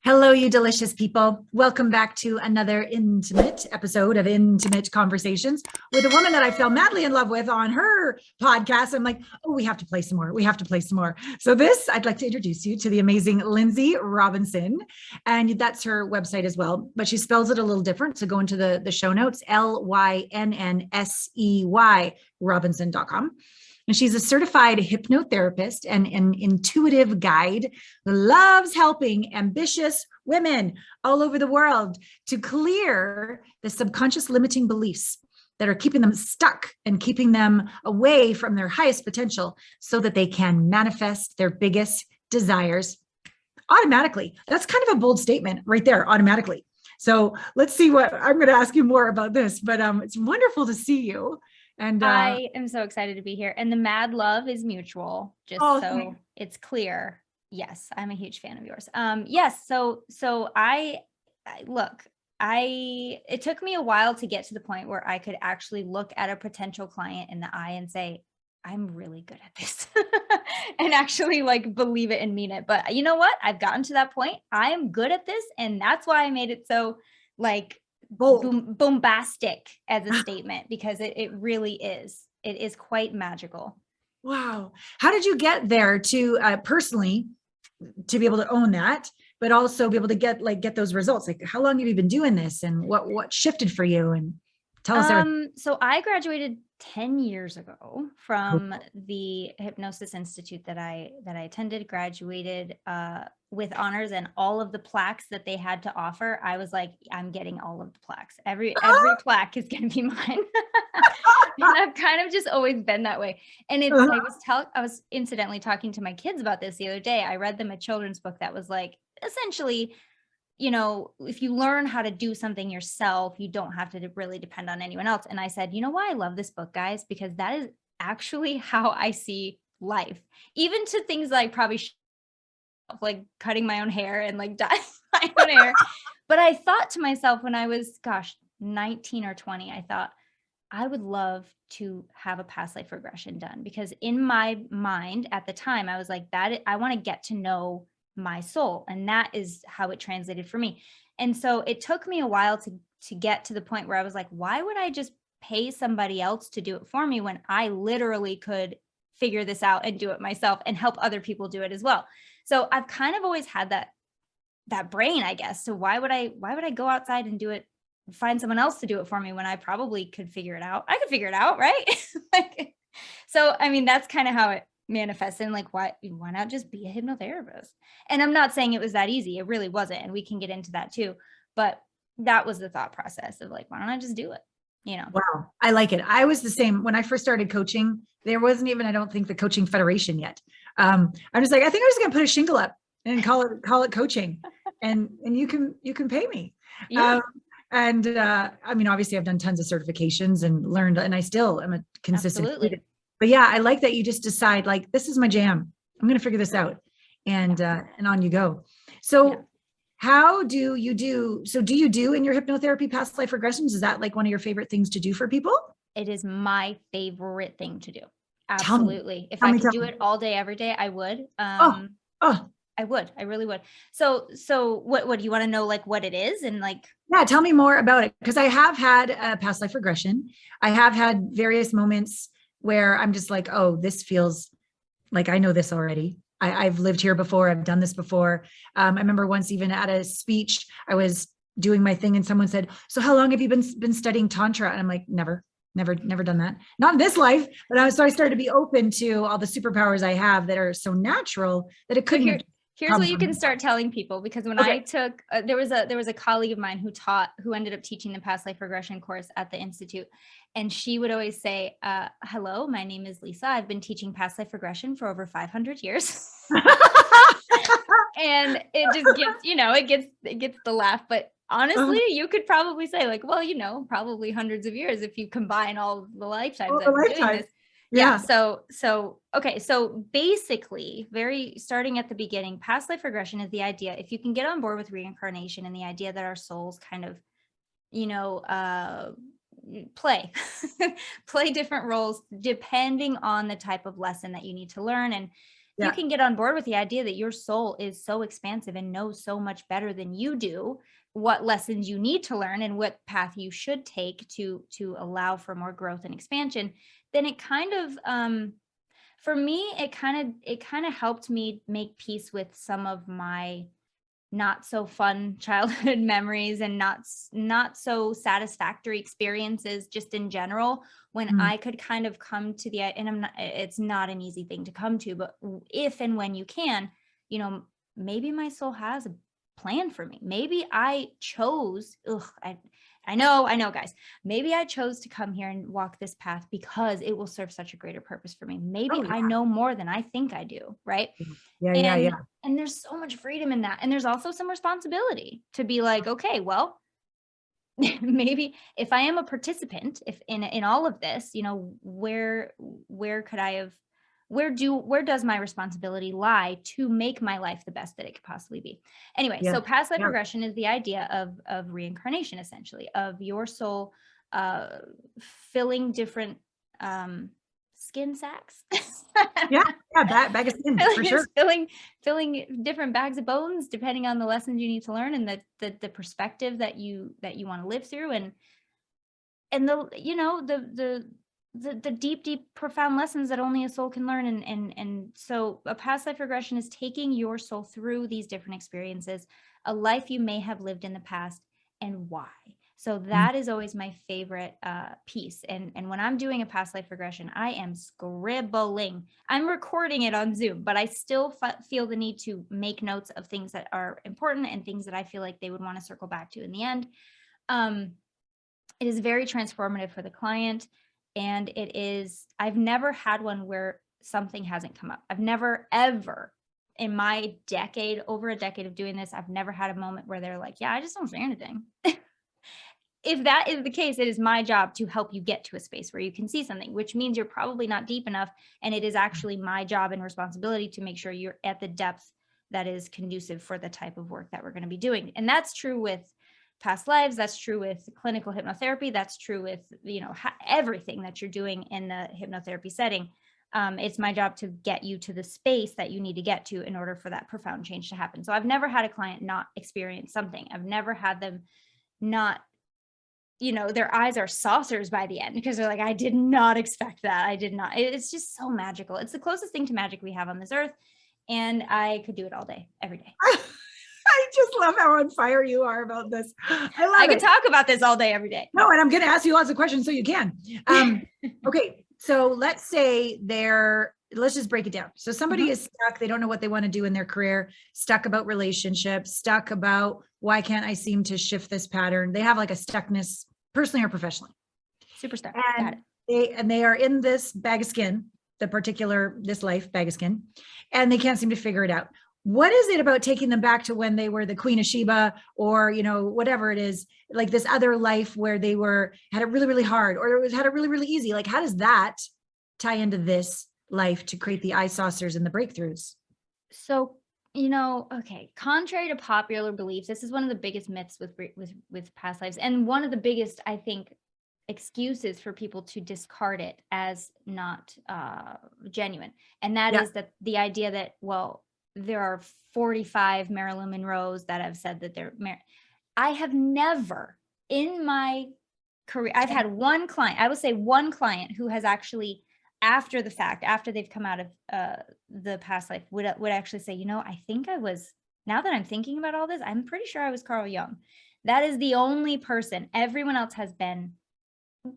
Hello, you delicious people. Welcome back to another intimate episode of Intimate Conversations with a woman that I fell madly in love with on her podcast. I'm like, oh, we have to play some more. We have to play some more. So I'd like to introduce you to the amazing Lynnsey Robinson. And that's her website as well, but she spells it a little different. So go into the show notes, LYNNSEY, Robinson.com. And she's a certified hypnotherapist and an intuitive guide who loves helping ambitious women all over the world to clear the subconscious limiting beliefs that are keeping them stuck and keeping them away from their highest potential so that they can manifest their biggest desires automatically. That's kind of a bold statement right there, automatically. So let's see what I'm going to ask you more about this, but it's wonderful to see you. And I am so excited to be here. And the mad love is mutual, just so it's clear. Yes, I'm a huge fan of yours. Yes. So it took me a while to get to the point where I could actually look at a potential client in the eye and say, I'm really good at this and actually like believe it and mean it. But you know what? I've gotten to that point. I am good at this. And that's why I made it so like bombastic as a statement, because it really is. It is quite magical. Wow. How did you get there to personally to be able to own that, but also be able to get those results? Like, how long have you been doing this, and what shifted for you? And tell us everything. So I graduated 10 years ago from the Hypnosis Institute that I attended, graduated with honors and all of the plaques that they had to offer. I was like, I'm getting all of the plaques. Every plaque is going to be mine. And I've kind of just always been that way. And I was incidentally talking to my kids about this the other day. I read them a children's book that was like, essentially, you know, if you learn how to do something yourself, you don't have to really depend on anyone else. And I said, you know why I love this book, guys? Because that is actually how I see life, even to things like probably like cutting my own hair and like dyeing my own hair. But I thought to myself when I was, 19 or 20, I thought I would love to have a past life regression done, because in my mind at the time, I was like, I want to get to know my soul. And that is how it translated for me. And so it took me a while to get to the point where I was like, why would I just pay somebody else to do it for me when I literally could figure this out and do it myself and help other people do it as well? So I've kind of always had that brain, I guess. So why would I go outside and do it, find someone else to do it for me when I probably could figure it out? I could figure it out, right? So, I mean, that's kind of how it manifested. Like, why not just be a hypnotherapist? And I'm not saying it was that easy. It really wasn't. And we can get into that too. But that was the thought process of like, why don't I just do it? You know? Wow. I like it. I was the same when I first started coaching. There wasn't even, I don't think, the coaching federation yet. I'm just like, I think I'm just going to put a shingle up and call it coaching, and you can pay me. Yeah. I mean, obviously I've done tons of certifications and learned, and I still am a consistent student. But yeah, I like that you just decide like, this is my jam. I'm going to figure this out, and on you go. So how do you do in your hypnotherapy past life regressions? Is that like one of your favorite things to do for people? It is my favorite thing to do. Absolutely. If I could do it all day, every day, I would. I would. I really would. So what do you want to know? Like what it is and like? Yeah, tell me more about it, because I have had a past life regression. I have had various moments where I'm just like, oh, this feels like I know this already. I've lived here before. I've done this before. I remember once even at a speech, I was doing my thing and someone said, so how long have you been studying Tantra? And I'm like, never done that. Not in this life. But so I started to be open to all the superpowers I have that are so natural that it couldn't. Here's what you can start telling people, because when I took, there was a colleague of mine who ended up teaching the past life regression course at the Institute. And she would always say, hello, my name is Lisa. I've been teaching past life regression for over 500 years. And it just gets, it gets the laugh. But honestly, you could probably say like, well, probably hundreds of years if you combine all the lifetimes I've been doing this. Yeah. Okay. So basically, starting at the beginning, past life regression is the idea, if you can get on board with reincarnation and the idea that our souls kind of, play different roles depending on the type of lesson that you need to learn. you can get on board with the idea that your soul is so expansive and knows so much better than you do, what lessons you need to learn and what path you should take to allow for more growth and expansion, then it kind of, for me, it kind of helped me make peace with some of my not so fun childhood memories and not so satisfactory experiences just in general, when I could kind of come to and it's not an easy thing to come to, but if and when you can, maybe my soul has a plan for me. Maybe I chose, I know, guys, maybe I chose to come here and walk this path because it will serve such a greater purpose for me. Maybe I know more than I think I do. Right. Yeah. And there's so much freedom in that. And there's also some responsibility to be like, okay, well, maybe if I am a participant, if in all of this, where could I have, where does my responsibility lie to make my life the best that it could possibly be? Anyway, so past life regression is the idea of reincarnation, essentially, of your soul filling different skin sacks. Bag of skin, for sure. filling different bags of bones depending on the lessons you need to learn and the perspective that you want to live through, and the deep profound lessons that only a soul can learn. And so a past life regression is taking your soul through these different experiences, a life you may have lived in the past, and why. So that is always my favorite piece. And when I'm doing a past life regression, I am scribbling. I'm recording it on Zoom, but I still feel the need to make notes of things that are important and things that I feel like they would want to circle back to in the end. It is very transformative for the client. And I've never had one where something hasn't come up. I've never, ever in my over a decade of doing this, I've never had a moment where they're like, yeah, I just don't say anything. If that is the case, it is my job to help you get to a space where you can see something, which means you're probably not deep enough. And it is actually my job and responsibility to make sure you're at the depth that is conducive for the type of work that we're going to be doing. And that's true with past lives. That's true with clinical hypnotherapy. That's true with, everything that you're doing in the hypnotherapy setting. It's my job to get you to the space that you need to get to in order for that profound change to happen. So I've never had a client not experience something. I've never had them not, their eyes are saucers by the end because they're like, I did not expect that. I did not. It's just so magical. It's the closest thing to magic we have on this earth. And I could do it all day, every day. I just love how on fire you are about this. I could talk about this all day, every day. No, and I'm going to ask you lots of questions so you can. Okay. So let's say let's just break it down. So somebody is stuck. They don't know what they want to do in their career, stuck about relationships, stuck about why can't I seem to shift this pattern? They have like a stuckness personally or professionally. Super stuck. And they are in this bag of skin, this life bag of skin, and they can't seem to figure it out. What is it about taking them back to when they were the Queen of Sheba or, whatever it is, like this other life where they had it really, really hard or had it really, really easy? Like, how does that tie into this life to create the eye saucers and the breakthroughs? So, okay, contrary to popular beliefs, this is one of the biggest myths with past lives. And one of the biggest, I think, excuses for people to discard it as not genuine. And that is that the idea that, well, there are 45 Marilyn Monroes that have said that they're married. I have never in my career, I've had one client, I would say one client who has actually, after the fact, after they've come out of the past life, would actually say, I think I was, now that I'm thinking about all this, I'm pretty sure I was Carl Jung. That is the only person. Everyone else has been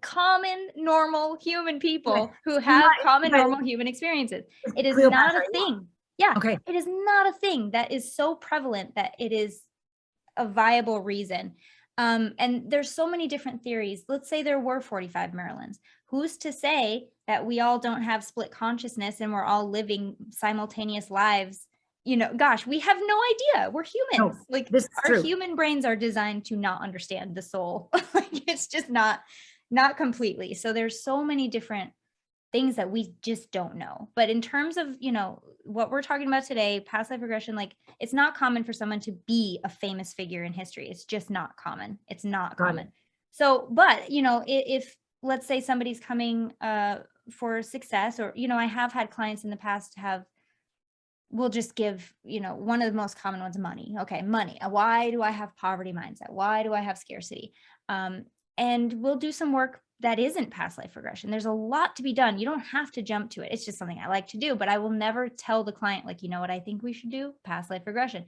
common, normal human people who have common, normal human experiences. It is not a thing. Yeah. Okay. It is not a thing that is so prevalent that it is a viable reason. And there's so many different theories. Let's say there were 45 Marilyns. Who's to say that we all don't have split consciousness and we're all living simultaneous lives? Gosh, we have no idea. We're humans. Our human brains are designed to not understand the soul. It's just not completely. So there's so many different things that we just don't know. But in terms of, what we're talking about today, past life regression, it's not common for someone to be a famous figure in history. It's just not common. It's not common. So, but, if let's say somebody's coming for success or, I have had clients in the past have we'll just give, one of the most common ones, money. Okay, money. Why do I have poverty mindset? Why do I have scarcity? And we'll do some work that isn't past life regression. There's a lot to be done. You don't have to jump to it. It's just something I like to do, but I will never tell the client, like, you know what I think we should do? Past life regression.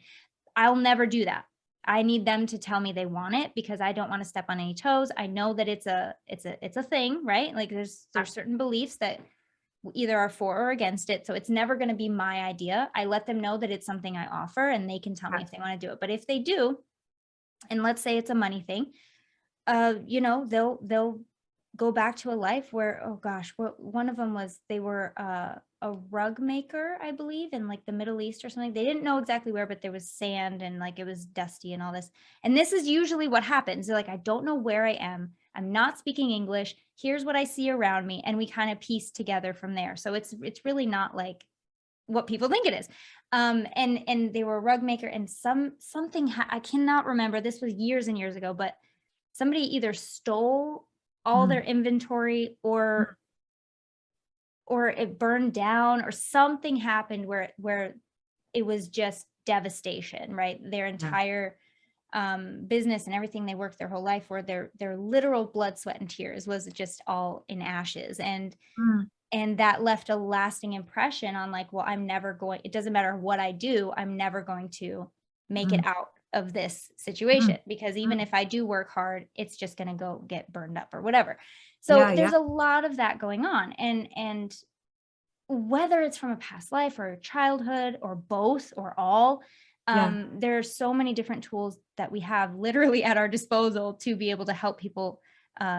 I'll never do that. I need them to tell me they want it, because I don't want to step on any toes. I know that it's a thing, right? Like there's certain beliefs that either are for or against it. So it's never going to be my idea. I let them know that it's something I offer, and they can tell me if they want to do it. But if they do, and let's say it's a money thing, they'll go back to a life where, oh gosh, one of them was, they were a rug maker, I believe, in like the Middle East or something. They didn't know exactly where, but there was sand and like it was dusty and all this. And this is usually what happens. They're like, I don't know where I am. I'm not speaking English. Here's what I see around me. And we kind of piece together from there. So it's really not like what people think it is. And they were a rug maker, and something I cannot remember. This was years and years ago, but somebody either stole all their inventory or it burned down, or something happened where it was just devastation, right? Their entire business and everything they worked their whole life for, their literal blood, sweat, and tears was just all in ashes. And that left a lasting impression on like, well, it doesn't matter what I do, I'm never going to make it out of this situation, because even if I do work hard, it's just going to go get burned up or whatever. So there's a lot of that going on. And whether it's from a past life or childhood or both or all, there are so many different tools that we have literally at our disposal to be able to help people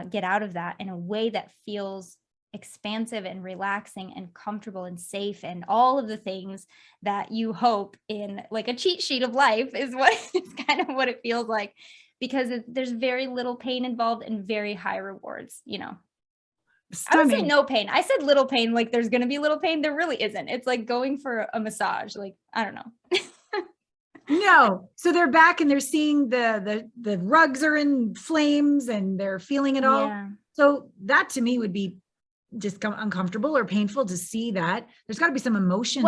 get out of that in a way that feels expansive and relaxing and comfortable and safe, and all of the things that you hope in, like a cheat sheet of life is kind of what it feels like, because there's very little pain involved and very high rewards, I would say no pain. I said little pain, like there's going to be little pain. There really isn't. It's like going for a massage. Like, I don't know. No. So they're back and they're seeing the rugs are in flames and they're feeling it all. Yeah. So that to me would be just uncomfortable or painful to see that. There's got to be some emotions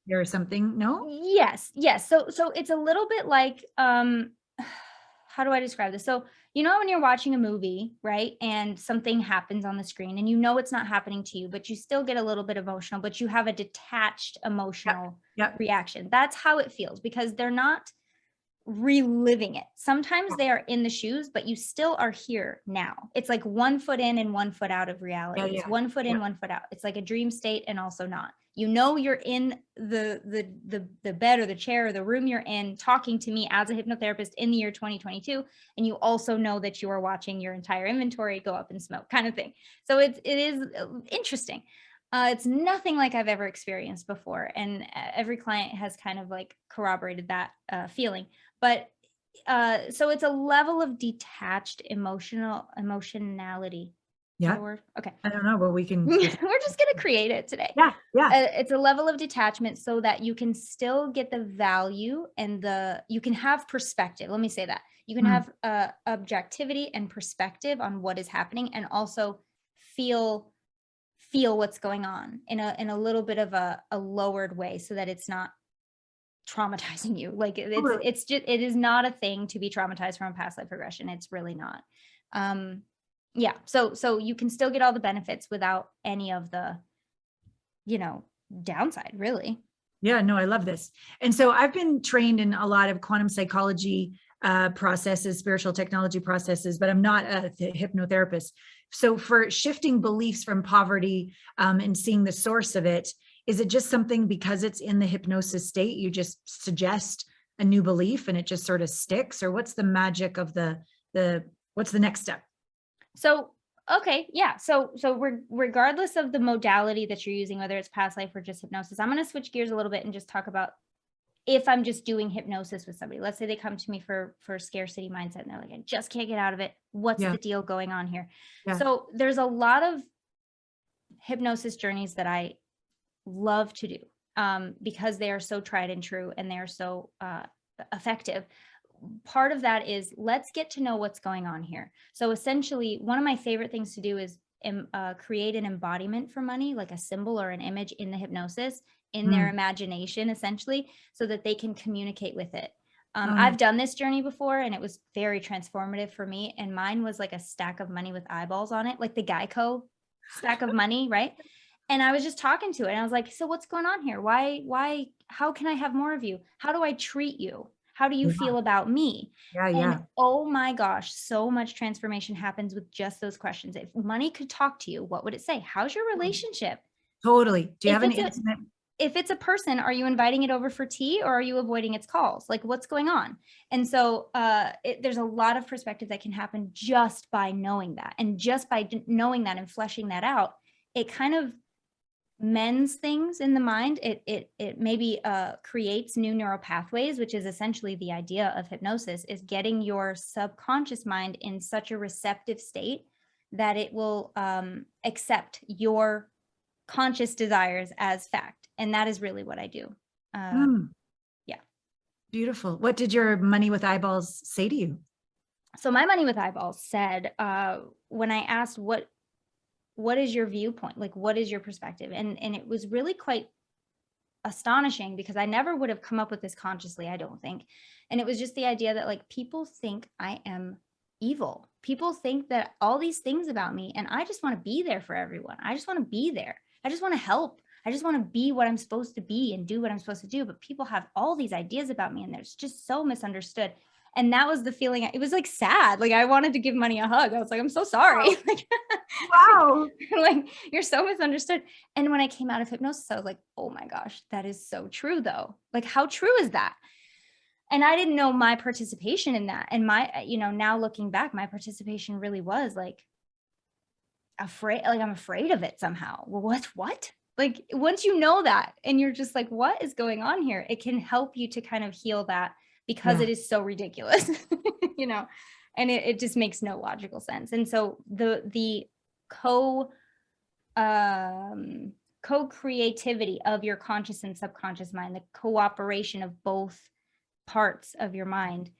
there or something. No? Yes. So it's a little bit like, how do I describe this? So, when you're watching a movie, right? And something happens on the screen and it's not happening to you, but you still get a little bit emotional, but you have a detached emotional reaction. That's how it feels, because they're not reliving it. Sometimes they are in the shoes, but you still are here now. It's like 1 foot in and 1 foot out of reality. It's 1 foot in, 1 foot out. It's like a dream state and also not. You're in the bed or the chair or the room you're in talking to me as a hypnotherapist in the year 2022. And you also know that you are watching your entire inventory go up in smoke, kind of thing. So it is interesting. It's nothing like I've ever experienced before. And every client has kind of like corroborated that feeling. But so it's a level of detached emotionality. Yeah. Word? Okay. I don't know, but we can. We're just going to create it today. Yeah. It's a level of detachment so that you can still get the value and you can have perspective. Let me say that. You can have objectivity and perspective on what is happening, and also feel what's going on in a little bit of a lowered way, so that it's not traumatizing you. Like it is not a thing to be traumatized from a past life regression. It's really not. So you can still get all the benefits without any of the, downside, really. Yeah, no, I love this. And so I've been trained in a lot of quantum psychology processes, spiritual technology processes, but I'm not a hypnotherapist. So for shifting beliefs from poverty and seeing the source of it, is it just something because it's in the hypnosis state, you just suggest a new belief and it just sort of sticks? Or what's the magic of what's the next step? So, okay. Yeah. So regardless of the modality that you're using, whether it's past life or just hypnosis, I'm going to switch gears a little bit and just talk about if I'm just doing hypnosis with somebody. Let's say they come to me for scarcity mindset and they're like, I just can't get out of it. What's the deal going on here? Yeah. So there's a lot of hypnosis journeys that I love to do because they are so tried and true and they're so effective. Part of that is, let's get to know what's going on here. So essentially, one of my favorite things to do is create an embodiment for money, like a symbol or an image in the hypnosis, in their imagination, essentially, so that they can communicate with it. Oh, I've done this journey before, and it was very transformative for me. And mine was like a stack of money with eyeballs on it, like the Geico stack of money, right? And I was just talking to it, and I was like, so what's going on here? Why, how can I have more of you? How do I treat you? How do you feel about me? yeah, And yeah. oh my gosh, so much transformation happens with just those questions. If money could talk to you, what would it say? How's your relationship? Totally. Do you have If an it's a, intimate? if it's a person, are you inviting it over for tea, or are you avoiding its calls? Like, what's going on? And so there's a lot of perspective that can happen just by knowing that. And just by knowing that and fleshing that out, it kind of mends things in the mind. It maybe creates new neural pathways, which is essentially the idea of hypnosis, is getting your subconscious mind in such a receptive state that it will accept your conscious desires as fact. And that is really what I do. Yeah. Beautiful. What did your money with eyeballs say to you? So my money with eyeballs said, when I asked what is your viewpoint? Like, what is your perspective? And it was really quite astonishing, because I never would have come up with this consciously, I don't think. And it was just the idea that, like, people think I am evil. People think that all these things about me, and I just want to be there for everyone. I just want to be there. I just want to help. I just want to be what I'm supposed to be and do what I'm supposed to do. But people have all these ideas about me, and there's just so misunderstood. And that was the feeling. It was like sad. Like, I wanted to give money a hug. I was like, I'm so sorry. Wow. Like, you're so misunderstood. And when I came out of hypnosis, I was like, oh my gosh, that is so true though. Like, how true is that? And I didn't know my participation in that. And my, now looking back, my participation really was like afraid, like I'm afraid of it somehow. Well, what? Like, once you know that and you're just like, what is going on here? It can help you to kind of heal that, because it is so ridiculous, and it just makes no logical sense. And so the co-creativity of your conscious and subconscious mind, the cooperation of both parts of your mind,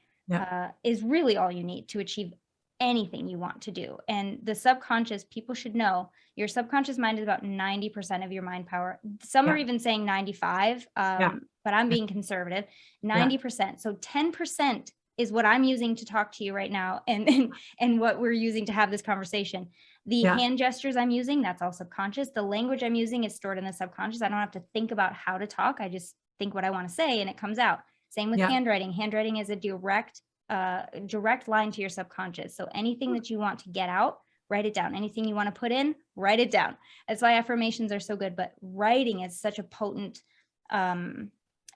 is really all you need to achieve anything you want to do. And the subconscious, people should know, your subconscious mind is about 90% of your mind power. Some are even saying 95, but I'm being conservative, 90%. So 10% is what I'm using to talk to you right now, and what we're using to have this conversation. The hand gestures I'm using, that's all subconscious. The language I'm using is stored in the subconscious. I don't have to think about how to talk. I just think what I want to say, and it comes out. Same with handwriting. Handwriting is a direct line to your subconscious. So anything that you want to get out, write it down. Anything you want to put in, write it down. That's why affirmations are so good. But writing is such a potent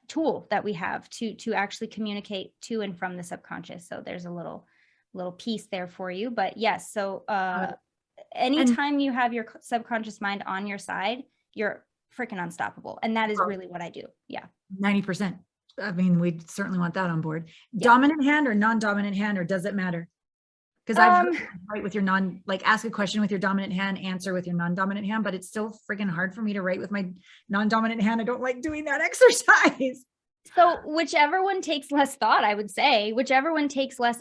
tool that we have to actually communicate to and from the subconscious. So there's a little piece there for you. But yes, so anytime you have your subconscious mind on your side, you're freaking unstoppable. And that is really what I do. Yeah. 90%. I mean, we certainly want that on board. Dominant hand or non-dominant hand, or does it matter? Because I've heard write with your ask a question with your dominant hand, answer with your non-dominant hand, but it's still freaking hard for me to write with my non-dominant hand. I don't like doing that exercise. So whichever one takes less thought, I would say, whichever one takes less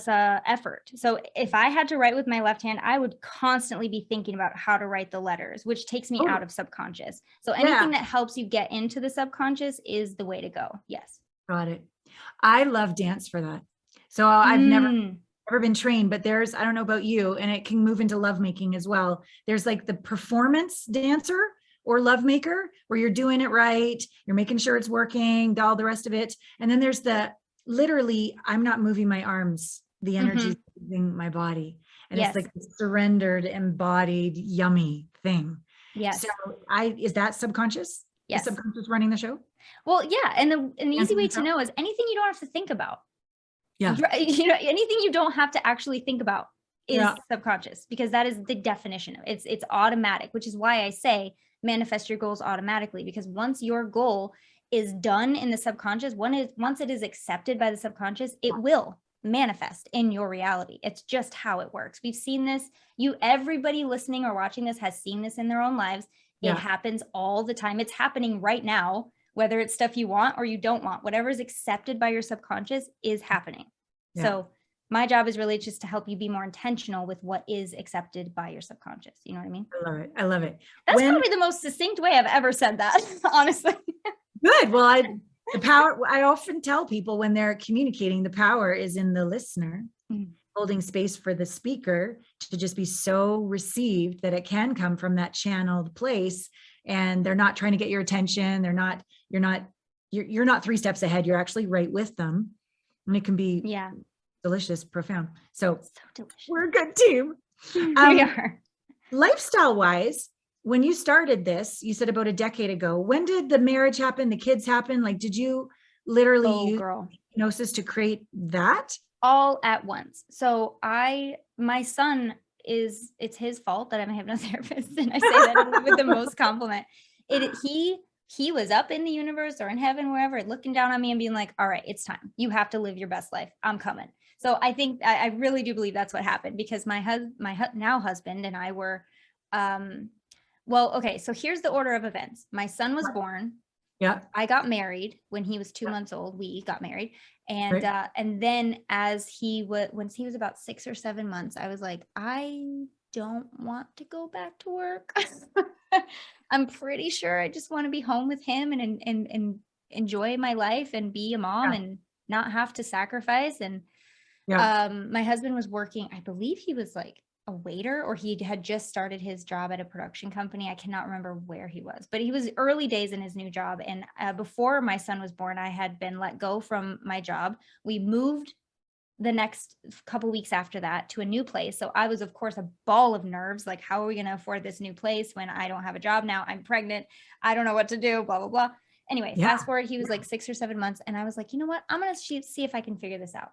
effort. So if I had to write with my left hand, I would constantly be thinking about how to write the letters, which takes me out of subconscious. So anything that helps you get into the subconscious is the way to go. Yes. Got it. I love dance for that. So I've never been trained, but there's, I don't know about you, and it can move into lovemaking as well. There's like the performance dancer or lovemaker, where you're doing it right, you're making sure it's working, all the rest of it. And then there's the literally, I'm not moving my arms, the energy is moving my body. And it's like the surrendered, embodied, yummy thing. Yes. So is that subconscious? Yes. Is subconscious running the show? Well, yeah. And the easy way to know is anything you don't have to think about. Yeah. Anything you don't have to actually think about is subconscious, because that is the definition of it. It's automatic, which is why I say manifest your goals automatically, because once your goal is done in the subconscious, once it is accepted by the subconscious, it will manifest in your reality. It's just how it works. We've seen this. Everybody listening or watching this has seen this in their own lives. It happens all the time. It's happening right now, whether it's stuff you want or you don't want. Whatever is accepted by your subconscious is happening. So my job is really just to help you be more intentional with what is accepted by your subconscious. You know what I mean? I love it. I love it. That's probably the most succinct way I've ever said that, honestly. Good. Well, the power, I often tell people when they're communicating, the power is in the listener, holding space for the speaker to just be so received that it can come from that channeled place. And they're not trying to get your attention. You're not 3 steps ahead. You're actually right with them. And it can be delicious, profound. So delicious. We're a good team. We are. Lifestyle wise, when you started this, you said about a decade ago, when did the marriage happen? The kids happen? Like, did you literally use hypnosis to create that? All at once. So my son it's his fault that I'm a hypnotherapist. And I say that with the most compliment. He was up in the universe or in heaven, wherever, looking down on me and being like, all right, it's time. You have to live your best life. I'm coming. So I think I really do believe that's what happened, because my now husband and I were, well, okay. So here's the order of events. My son was born. Yeah. I got married when he was 2 months old. We got married. And then once he was about 6 or 7 months, I was like, I don't want to go back to work. I'm pretty sure I just want to be home with him and enjoy my life and be a mom and not have to sacrifice. And my husband was working, I believe he was like a waiter, or he had just started his job at a production company. I cannot remember where he was, but he was early days in his new job. And before my son was born, I had been let go from my job. We moved the next couple weeks after that to a new place. So I was, of course, a ball of nerves. Like, how are we going to afford this new place when I don't have a job now? I'm pregnant. I don't know what to do, blah, blah, blah. Anyway, fast forward, he was like 6 or 7 months. And I was like, you know what? I'm going to see if I can figure this out.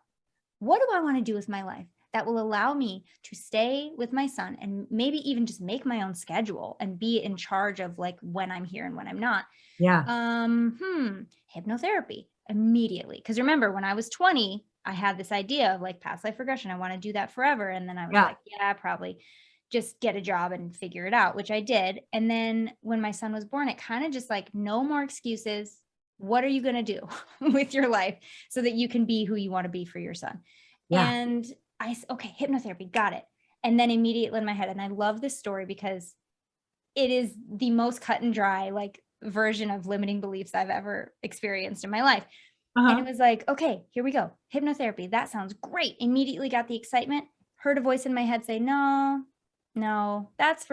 What do I want to do with my life that will allow me to stay with my son and maybe even just make my own schedule and be in charge of like when I'm here and when I'm not? Hypnotherapy immediately. Because remember, when I was 20, I had this idea of like past life regression. I want to do that forever. And then I was like, probably just get a job and figure it out, which I did. And then when my son was born, it kind of just like, no more excuses. What are you going to do with your life so that you can be who you want to be for your son? And okay, hypnotherapy, got it. And then immediately in my head, and I love this story because it is the most cut and dry, like version of limiting beliefs I've ever experienced in my life. And it was like, okay, here we go. Hypnotherapy. That sounds great. Immediately got the excitement, heard a voice in my head say, no, that's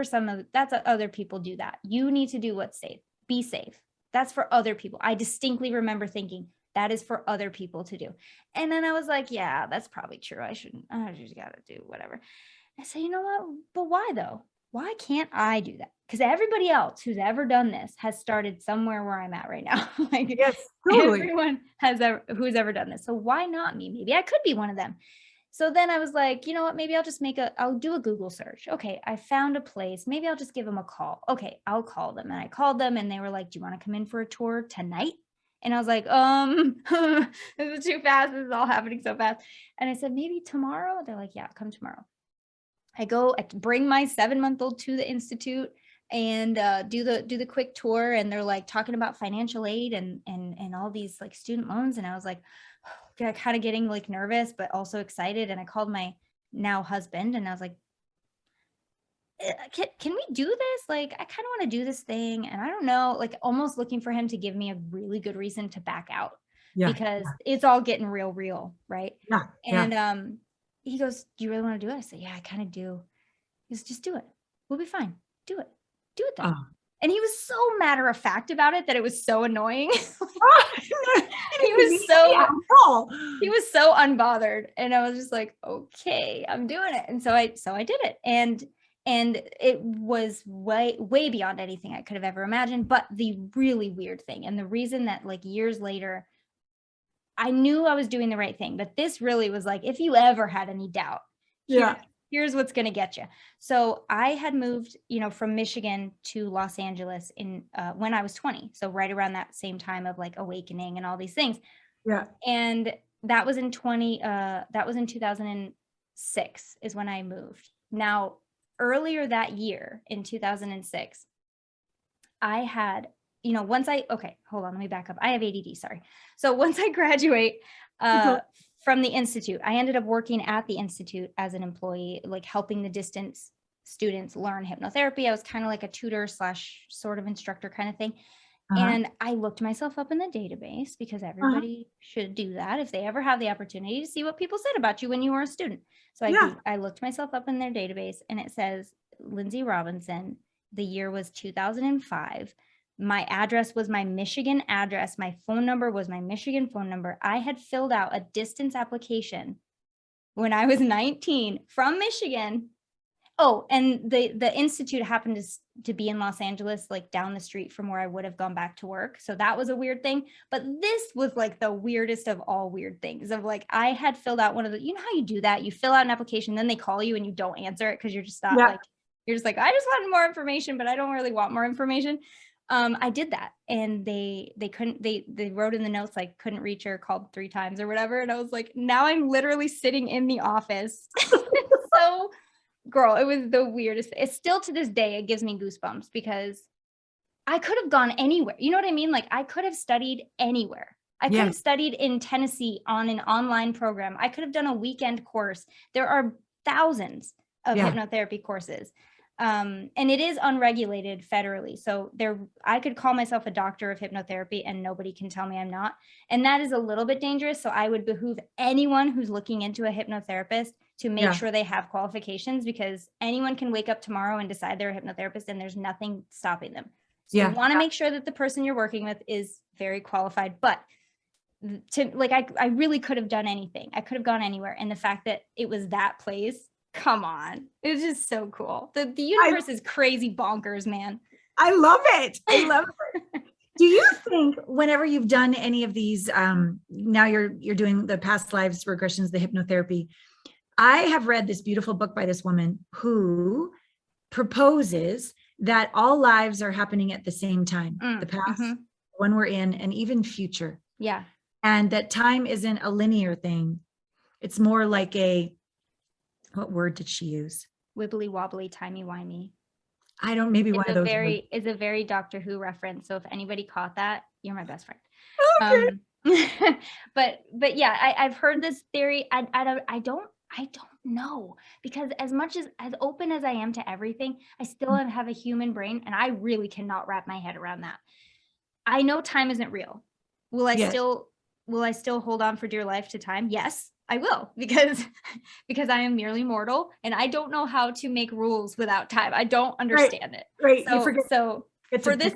other people do that. You need to do what's safe. Be safe. That's for other people. I distinctly remember thinking that is for other people to do. And then I was like, yeah, that's probably true. I just got to do whatever. I said, you know what? But why though? Why can't I do that? Because everybody else who's ever done this has started somewhere where I'm at right now. Like, totally. Everyone who's ever done this. So why not me? Maybe I could be one of them. So then I was like, you know what? Maybe I'll do a Google search. Okay, I found a place. Maybe I'll just give them a call. Okay, I'll call them. And I called them and they were like, do you want to come in for a tour tonight? And I was like, this is too fast. This is all happening so fast. And I said, maybe tomorrow. They're like, yeah, come tomorrow. I bring my 7-month-old to the Institute and do the quick tour. And they're like talking about financial aid and all these like student loans. And I was like, kind of getting like nervous, but also excited. And I called my now husband and I was like, can we do this? Like, I kind of want to do this thing. And I don't know, like almost looking for him to give me a really good reason to back out because it's all getting real. Right. And he goes, do you really want to do it? I said, yeah, I kind of do. He goes, just do it. We'll be fine. Do it then. And he was so matter of fact about it that it was so annoying. He was so unbothered. And I was just like, okay, I'm doing it. And so I did it. And it was way beyond anything I could have ever imagined. But the really weird thing, and the reason that like years later, I knew I was doing the right thing, but this really was like, if you ever had any doubt, here's what's going to get you. So I had moved, from Michigan to Los Angeles when I was 20. So right around that same time of like awakening and all these things. Yeah. And that was in 2006 is when I moved. Now, earlier that year in 2006, I had, hold on, let me back up. I have ADD, sorry. So once I graduate from the Institute. I ended up working at the Institute as an employee, like helping the distance students learn hypnotherapy. I was kind of like a tutor / sort of instructor kind of thing. And I looked myself up in the database because everybody should do that if they ever have the opportunity to see what people said about you when you were a student. So I looked myself up in their database, and it says Lynnsey Robinson. The year was 2005. My address was my Michigan address. My phone number was my Michigan phone number. I had filled out a distance application when I was 19 from Michigan. Oh, and the Institute happened to be in Los Angeles, like down the street from where I would have gone back to work. So that was a weird thing. But this was like the weirdest of all weird things of like, I had filled out one of the, you know how you do that? You fill out an application, then they call you and you don't answer it because you're just not like, you're just like, I just wanted more information, but I don't really want more information. I did that, and they couldn't, they wrote in the notes, like couldn't reach her, called 3 times or whatever. And I was like, now I'm literally sitting in the office. So girl, it was the weirdest. It's still to this day, it gives me goosebumps because I could have gone anywhere. You know what I mean? Like I could have studied anywhere. I could have studied in Tennessee on an online program. I could have done a weekend course. There are thousands of hypnotherapy courses. And it is unregulated federally. So I could call myself a doctor of hypnotherapy and nobody can tell me I'm not. And that is a little bit dangerous. So I would behoove anyone who's looking into a hypnotherapist to make sure they have qualifications, because anyone can wake up tomorrow and decide they're a hypnotherapist and there's nothing stopping them. So you want to make sure that the person you're working with is very qualified. But to like, I really could have done anything. I could have gone anywhere. And the fact that it was that place, come on. It was just so cool. The universe is crazy bonkers, man. I love it. I love it. Do you think whenever you've done any of these, now you're doing the past lives regressions, the hypnotherapy, I have read this beautiful book by this woman who proposes that all lives are happening at the same time, the past, one we're in, and even future. Yeah. And that time isn't a linear thing. It's more like what word did she use? Wibbly wobbly, timey wimey. I don't, maybe one of those. It's a very Doctor Who reference. So if anybody caught that, you're my best friend. Okay. But yeah, I've heard this theory. I don't know, because as open as I am to everything, I still have a human brain, and I really cannot wrap my head around that. I know time isn't real. Will I still hold on for dear life to time? Yes, I will, because I am merely mortal, and I don't know how to make rules without time. I don't understand it. Right. So for this,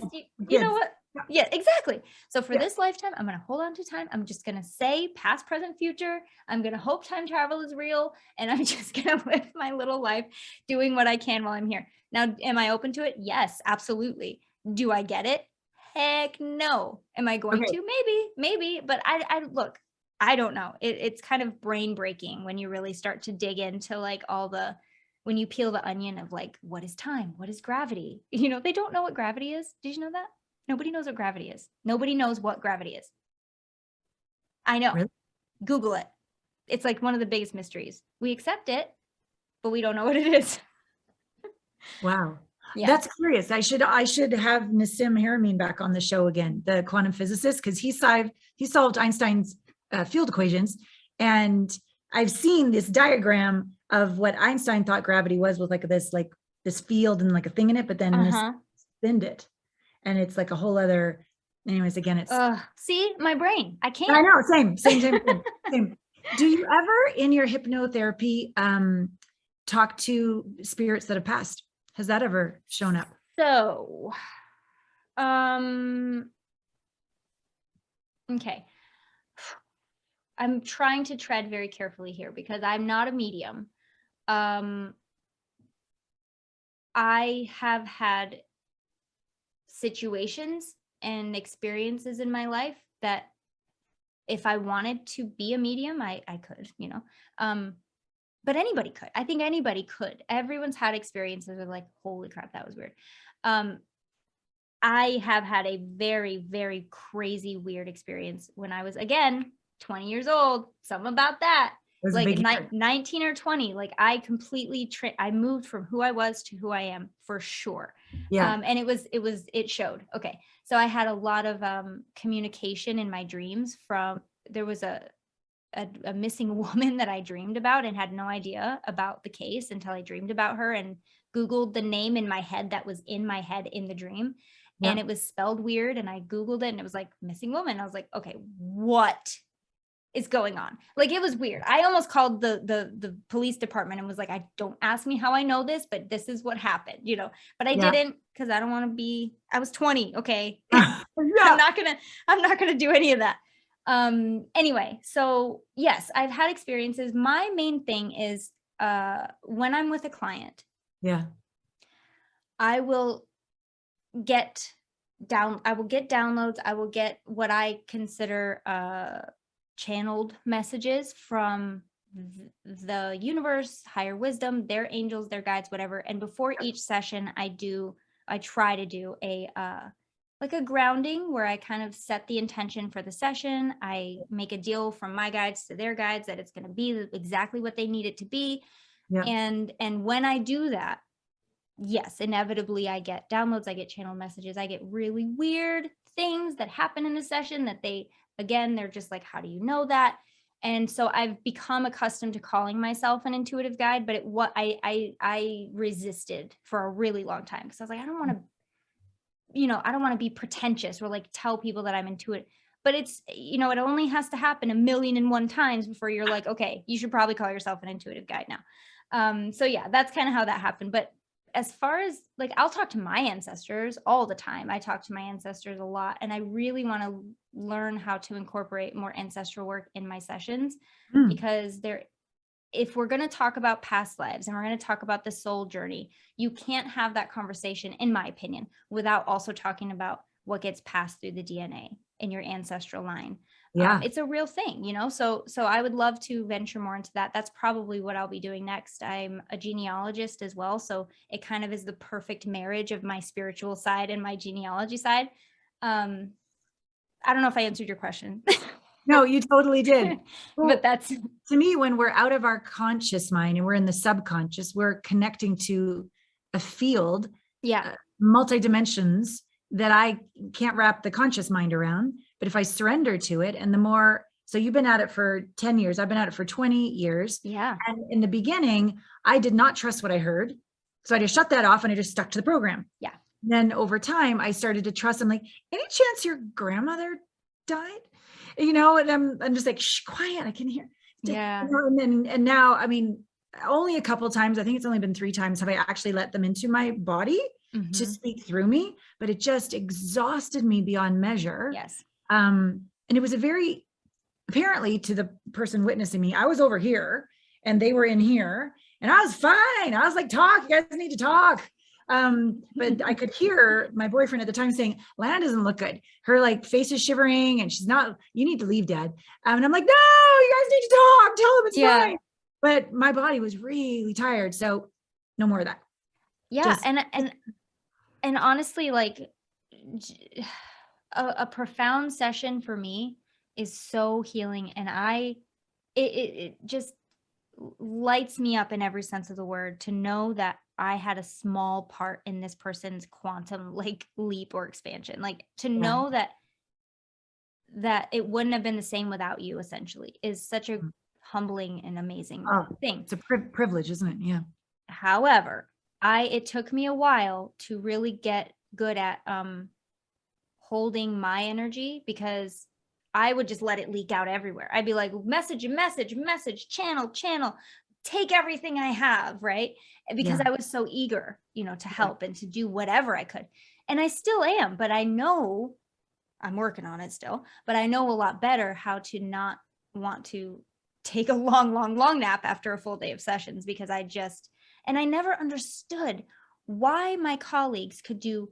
you know what? Yeah, exactly. So for this lifetime, I'm going to hold on to time. I'm just going to say past, present, future. I'm going to hope time travel is real. And I'm just going to live my little life doing what I can while I'm here. Now, am I open to it? Yes, absolutely. Do I get it? Heck no. Am I going to? Maybe. But I look, I don't know. It's kind of brain breaking when you really start to dig into like when you peel the onion of like, what is time? What is gravity? You know, they don't know what gravity is. Did you know that? Nobody knows what gravity is. Nobody knows what gravity is. I know. Really? Google it. It's like one of the biggest mysteries. We accept it, but we don't know what it is. Wow. Yeah. That's curious. I should have Nassim Haramein back on the show again, the quantum physicist, because he solved Einstein's field equations. And I've seen this diagram of what Einstein thought gravity was, with like this field and like a thing in it, but then spinned it. And it's like a whole other, anyways, again, it's. See, my brain, I can't. I know, same. Do you ever in your hypnotherapy talk to spirits that have passed? Has that ever shown up? So, okay. I'm trying to tread very carefully here because I'm not a medium. I have had situations and experiences in my life that if I wanted to be a medium, I could, you know, but anybody could. I think anybody could. Everyone's had experiences of like, holy crap, that was weird. I have had a very, very crazy, weird experience when I was, again, 20 years old, something about that. Like 19 or 20, like I completely I moved from who I was to who I am for sure. Yeah. And it showed. Okay. So I had a lot of communication in my dreams there was a a missing woman that I dreamed about and had no idea about the case until I dreamed about her and Googled the name in my head that was in my head in the dream. Yeah. And it was spelled weird. And I Googled it and it was like missing woman. I was like, okay, what is going on? Like, it was weird. I almost called the police department and was like, don't ask me how I know this, but this is what happened, you know, but I didn't, because I don't want to be, I was 20. Okay. I'm not gonna do any of that. Anyway, so yes, I've had experiences. My main thing is, when I'm with a client, I will get downloads. I will get what I consider, channeled messages from the universe, higher wisdom, their angels, their guides, whatever. And before each session, I try to do a like a grounding where I kind of set the intention for the session. I make a deal from my guides to their guides that it's going to be exactly what they need it to be. And when I do that, yes, inevitably I get downloads, I get channeled messages, I get really weird things that happen in the session that they're just like, how do you know that? And so I've become accustomed to calling myself an intuitive guide, but I resisted for a really long time because I was like, I don't want to be pretentious or like tell people that I'm intuitive. But it's, it only has to happen 1,000,001 times before you're like, okay, you should probably call yourself an intuitive guide now. So yeah, that's kind of how that happened. But as far as like, I'll talk to my ancestors all the time. I talk to my ancestors a lot, and I really want to learn how to incorporate more ancestral work in my sessions because if we're going to talk about past lives and we're going to talk about the soul journey, you can't have that conversation, in my opinion, without also talking about what gets passed through the DNA in your ancestral line. It's a real thing, so I would love to venture more into that. That's probably what I'll be doing next. I'm a genealogist as well, so it kind of is the perfect marriage of my spiritual side and my genealogy side. I don't know if I answered your question. No, you totally did. Well, but that's, to me, when we're out of our conscious mind and we're in the subconscious, we're connecting to a field, multi dimensions that I can't wrap the conscious mind around. But if I surrender to it, and so you've been at it for 10 years, I've been at it for 20 years. Yeah. And in the beginning, I did not trust what I heard. So I just shut that off and I just stuck to the program. Yeah. Then over time, I started to trust. I'm like, any chance your grandmother died? And I'm just like, shh, quiet, I can hear. Yeah. And now, I mean, only a couple of times, I think it's only been 3 times have I actually let them into my body to speak through me, but it just exhausted me beyond measure. Yes. And it was apparently to the person witnessing me, I was over here and they were in here and I was fine. I was like, talk, you guys need to talk. But I could hear my boyfriend at the time saying, Lana doesn't look good. Her like face is shivering and you need to leave, Dad. And I'm like, no, you guys need to talk. Tell them it's fine. But my body was really tired. So no more of that. Yeah. And honestly, like a profound session for me is so healing. And it just lights me up in every sense of the word to know that I had a small part in this person's quantum like leap or expansion, like to know that it wouldn't have been the same without you, essentially, is such a humbling and amazing thing. It's a privilege, isn't it? Yeah. However, it took me a while to really get good at holding my energy, because I would just let it leak out everywhere. I'd be like, message, channel, take everything I have, right? Because I was so eager, to help and to do whatever I could. And I still am, but I know I'm working on it still, but I know a lot better how to not want to take a long nap after a full day of sessions, because I never understood why my colleagues could do,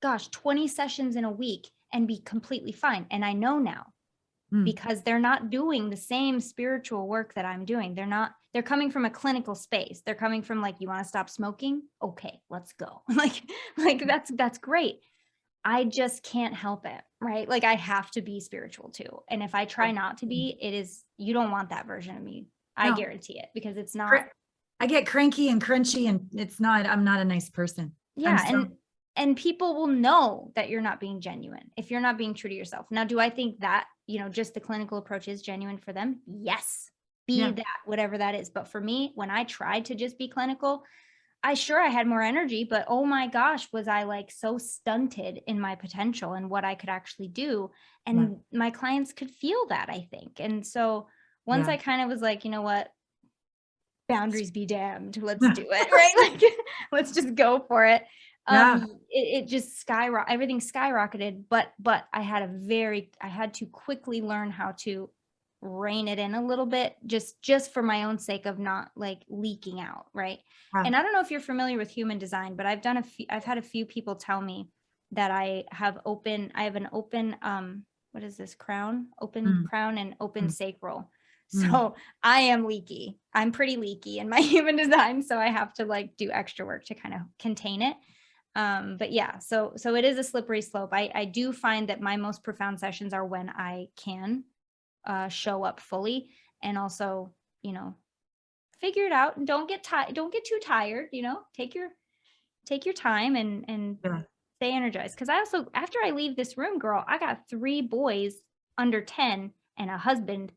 20 sessions in a week and be completely fine. And I know now, because they're not doing the same spiritual work that I'm doing. They're coming from a clinical space. They're coming from like, you want to stop smoking? Okay, let's go. like that's great. I just can't help it, right? Like I have to be spiritual too. And if I try not to be, you don't want that version of me. I guarantee it, because it's not. I get cranky and crunchy and I'm not a nice person. Yeah. and people will know that you're not being genuine if you're not being true to yourself. Now, do I think that, just the clinical approach is genuine for them? Yes. Be that, whatever that is. But for me, when I tried to just be clinical, I had more energy, but oh my gosh, was I like so stunted in my potential and what I could actually do. And my clients could feel that, I think. And so once I kind of was like, you know what, boundaries be damned, let's do it, right? Like, let's just go for it. It just everything skyrocketed, but I had to quickly learn how to rein it in a little bit, just for my own sake of not like leaking out, right? And I don't know if you're familiar with human design, but I've had a few people tell me that I have an open what is this, crown, crown and open sacral. So I am leaky. I'm pretty leaky in my human design, so I have to like do extra work to kind of contain it. But yeah, so it is a slippery slope. I do find that my most profound sessions are when I can show up fully, and also, figure it out, and don't get too tired, take your time and stay energized. Because I also, after I leave this room, girl, I got 3 boys under 10 and a husband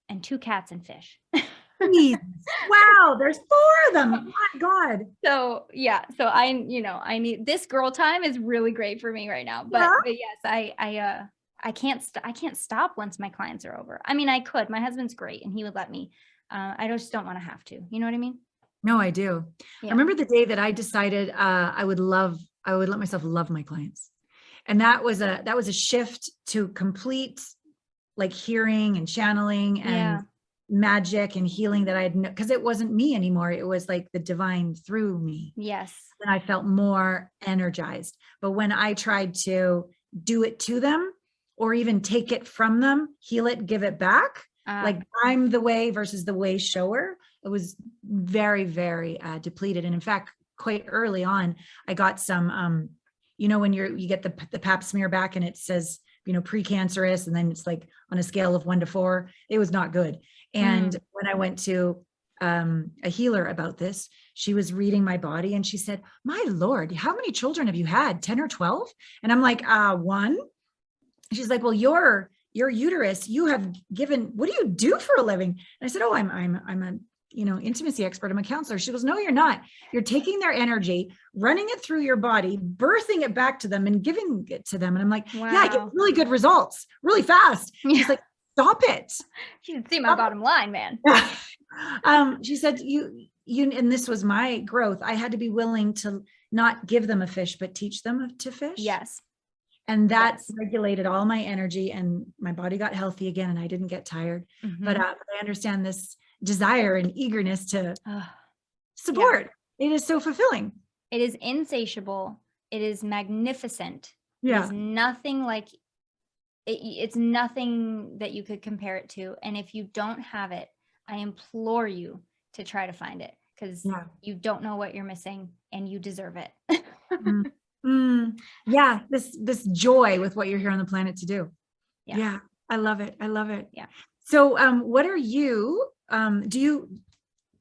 and 2 cats and fish. Wow, there's 4 of them. My God. So yeah, so I need this girl time is really great for me right now. But yes, I can't stop once my clients are over. I mean, I could. My husband's great and he would let me. I just don't want to have to. You know what I mean? No, I do. I remember the day that I decided I would let myself love my clients. And that was a shift to complete like hearing and channeling and magic and healing that I had, because it wasn't me anymore. It was like the divine through me. Yes. And I felt more energized. But when I tried to do it to them or even take it from them, heal it, give it back, like I'm the way versus the way shower, it was very, very depleted. And in fact, quite early on, I got some, when you get the pap smear back and it says, precancerous, and then it's like on a scale of 1 to 4, it was not good. And when I went to a healer about this, she was reading my body and she said, my Lord, how many children have you had? 10 or 12? And I'm like, 1. She's like, well, your uterus, you have given, what do you do for a living? And I said, oh, I'm a, intimacy expert. I'm a counselor. She goes, no, you're not. You're taking their energy, running it through your body, birthing it back to them and giving it to them. And I'm like, yeah, I get really good results really fast. She's like, stop it. You can see my bottom line, man. She said, you, and this was my growth. I had to be willing to not give them a fish, but teach them to fish. Yes. And that regulated all my energy and my body got healthy again. And I didn't get tired, but I understand this desire and eagerness to support. It is so fulfilling. It is insatiable. It is magnificent. Yeah. It is nothing like it's nothing that you could compare it to. And if you don't have it, I implore you to try to find it, because you don't know what you're missing and you deserve it. Yeah. This joy with what you're here on the planet to do. Yeah. I love it. I love it. Yeah. So, what are you, do you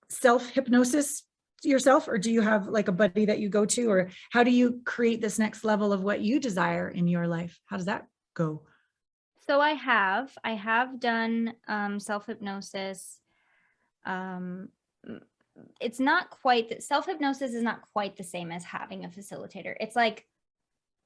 self-hypnosis yourself, or do you have like a buddy that you go to, or how do you create this next level of what you desire in your life? How does that go? So I have done self-hypnosis. It's not quite that self-hypnosis is not quite the same as having a facilitator. It's like,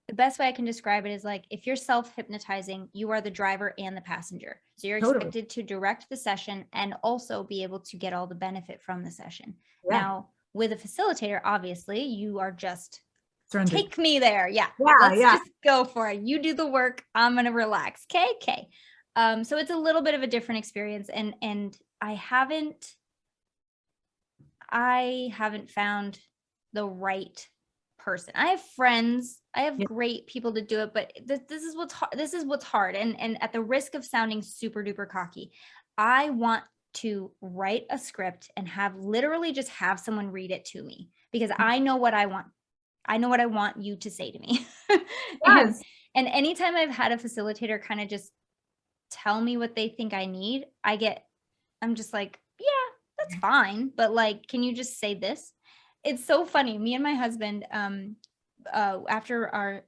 the best way I can describe it is like, if you're self-hypnotizing, you are the driver and the passenger. So you're expected to direct the session and also be able to get all the benefit from the session. Now, with a facilitator, obviously, you are just take me there. Let's just go for it. You do the work. I'm going to relax. Okay. So it's a little bit of a different experience. And I haven't found the right person. I have friends, I have great people to do it, but this is what's hard. And at the risk of sounding super duper cocky, I want to write a script and literally just have someone read it to me, because I know what I want. I know what I want you to say to me. And anytime I've had a facilitator kind of just tell me what they think I need, I'm just like, yeah, that's fine. But like, can you just say this? It's so funny. Me and my husband, after our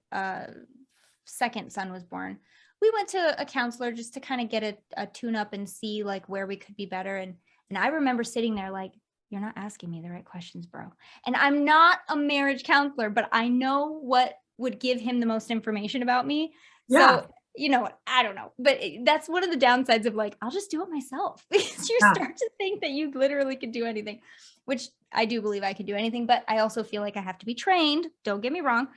second son was born, we went to a counselor just to kind of get a tune up and see like where we could be better. And I remember sitting there like, you're not asking me the right questions, bro. And I'm not a marriage counselor, but I know what would give him the most information about me. Yeah. So, I don't know, but that's one of the downsides of like, I'll just do it myself because you start to think that you literally could do anything, which I do believe I could do anything, but I also feel like I have to be trained. Don't get me wrong.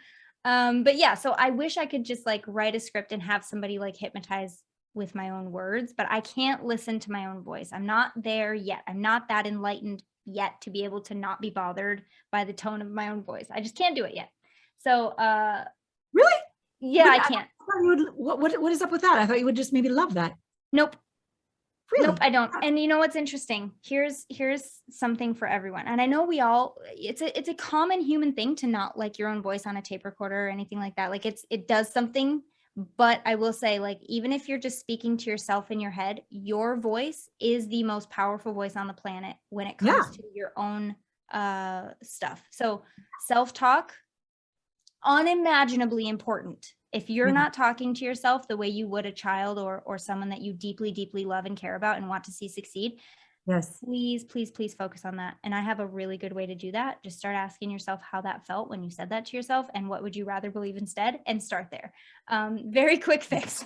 But yeah, so I wish I could just like write a script and have somebody like hypnotize with my own words, but I can't listen to my own voice. I'm not there yet. I'm not that enlightened yet to be able to not be bothered by the tone of my own voice. I just can't do it yet. So, really? Yeah, I can't. What is up with that? I thought you would just maybe love that. Nope. Really? Nope, I don't. And you know what's interesting? Here's something for everyone. And I know it's a common human thing to not like your own voice on a tape recorder or anything like that. Like it does something, but I will say like, even if you're just speaking to yourself in your head, your voice is the most powerful voice on the planet when it comes to your own stuff. So self-talk, unimaginably important. If you're not talking to yourself the way you would a child or someone that you deeply, deeply love and care about and want to see succeed, please, please, please focus on that. And I have a really good way to do that. Just start asking yourself how that felt when you said that to yourself and what would you rather believe instead, and start there. Very quick fix.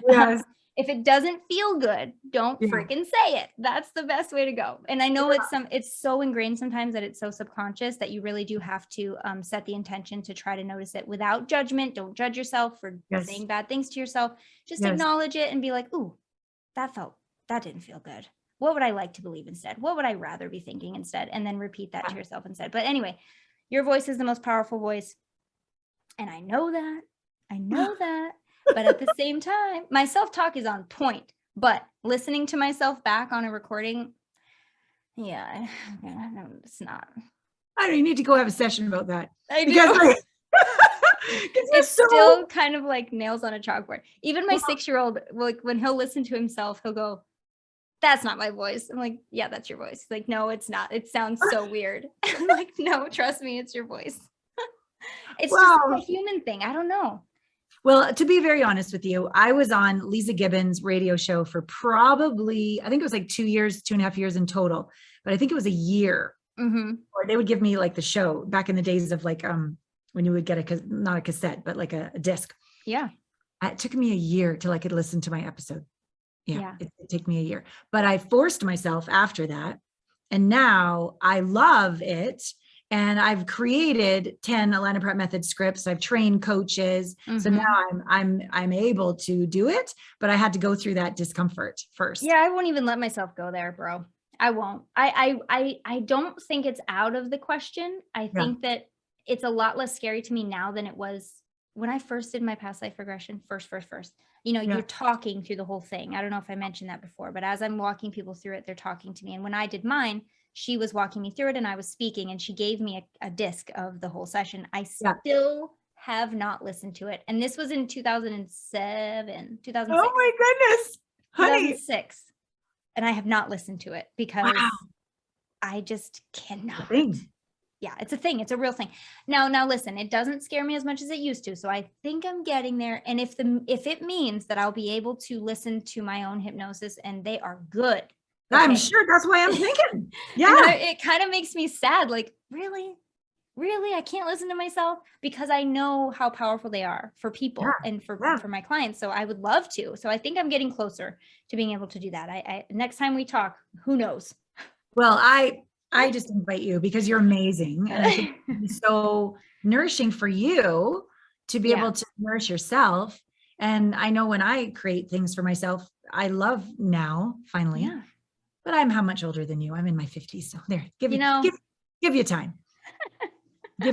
Yes. If it doesn't feel good, don't freaking say it. That's the best way to go. And I know it's so ingrained sometimes that it's so subconscious that you really do have to set the intention to try to notice it without judgment. Don't judge yourself for saying bad things to yourself. Just acknowledge it and be like, ooh, that didn't feel good. What would I like to believe instead? What would I rather be thinking instead? And then repeat that to yourself instead. But anyway, your voice is the most powerful voice. And I know that. But at the same time, my self-talk is on point, but listening to myself back on a recording, it's not. I don't need to go have a session about that. I do. It's still kind of like nails on a chalkboard. Even my 6-year-old, like when he'll listen to himself, he'll go, that's not my voice. I'm like, yeah, that's your voice. He's like, no, it's not. It sounds so weird. I'm like, no, trust me, it's your voice. It's just a human thing. I don't know. Well, to be very honest with you, I was on Lisa Gibbons' radio show for probably, I think it was like 2.5 years in total, but I think it was a year. Or they would give me like the show back in the days of like, when you would get not a cassette, but like a disc. Yeah. It took me a year till I could listen to my episode. It took me a year, but I forced myself after that. And now I love it. And I've created 10 Atlanta Prep Method scripts. I've trained coaches. So now I'm able to do it, but I had to go through that discomfort first. Yeah, I won't even let myself go there, bro. I won't. I don't think it's out of the question. I think that it's a lot less scary to me now than it was when I first did my past life regression. First. You're talking through the whole thing. I don't know if I mentioned that before, but as I'm walking people through it, they're talking to me. And when I did mine, she was walking me through it and I was speaking and she gave me a disc of the whole session. I still have not listened to it. And this was in 2006. Oh my goodness. Honey. 2006. And I have not listened to it because I just cannot. Yeah, it's a thing. It's a real thing. Now listen, it doesn't scare me as much as it used to. So I think I'm getting there. And if it means that I'll be able to listen to my own hypnosis and they are good. Okay. I'm sure that's why I'm thinking. Yeah. It kind of makes me sad. Like, really, I can't listen to myself because I know how powerful they are for people and for my clients. So I would love to. So I think I'm getting closer to being able to do that. I next time we talk, who knows? Well, I just invite you because you're amazing. And I think it's so nourishing for you to be able to nourish yourself. And I know when I create things for myself, I love now, finally. Yeah. But I'm how much older than you? I'm in my 50s. So there, give you time. Give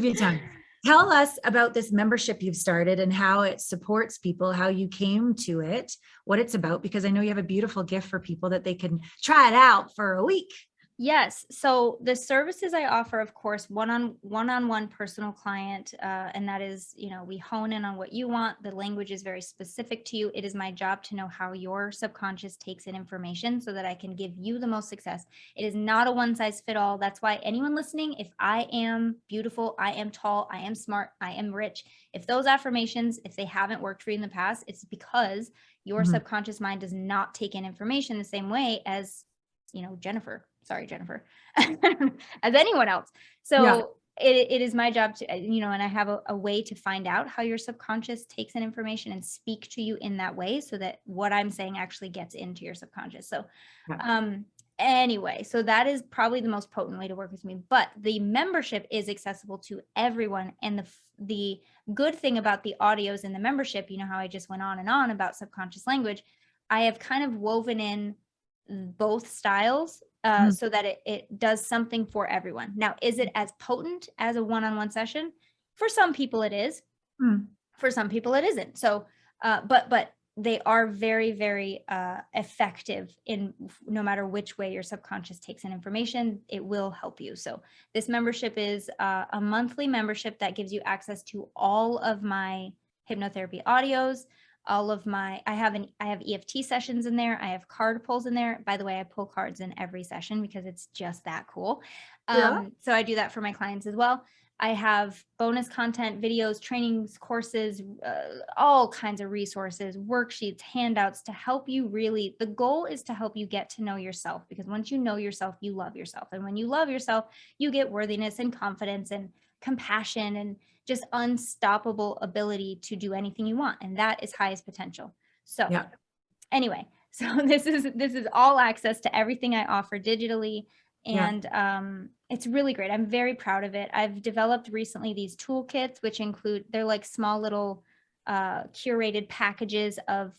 you time. Tell us about this membership you've started and how it supports people, how you came to it, what it's about, because I know you have a beautiful gift for people that they can try it out for a week. Yes. So the services I offer, of course, one-on-one personal client, and that is, we hone in on what you want. The language is very specific to you. It is my job to know how your subconscious takes in information so that I can give you the most success. It is not a one size fit all. That's why anyone listening, if I am beautiful, I am tall, I am smart, I am rich, if those affirmations, if they haven't worked for you in the past, it's because your subconscious mind does not take in information the same way as Jennifer, as anyone else. So it is my job to, and I have a way to find out how your subconscious takes in information and speak to you in that way so that what I'm saying actually gets into your subconscious. So, anyway, so that is probably the most potent way to work with me, but the membership is accessible to everyone. And the good thing about the audios in the membership, how I just went on and on about subconscious language, I have kind of woven in both styles so that it does something for everyone. Now, is it as potent as a one-on-one session? For some people it is. For some people it isn't. So, but they are very, very effective in no matter which way your subconscious takes in information, it will help you. So this membership is a monthly membership that gives you access to all of my hypnotherapy audios. I have EFT sessions in there. I have card pulls in there. By the way, I pull cards in every session because it's just that cool. So I do that for my clients as well. I have bonus content, videos, trainings, courses, all kinds of resources, worksheets, handouts to help you really. The goal is to help you get to know yourself, because once you know yourself, you love yourself. And when you love yourself, you get worthiness and confidence and compassion and just unstoppable ability to do anything you want. And that is highest potential. So anyway, so this is all access to everything I offer digitally. And it's really great. I'm very proud of it. I've developed recently these toolkits, which include, they're like small little curated packages of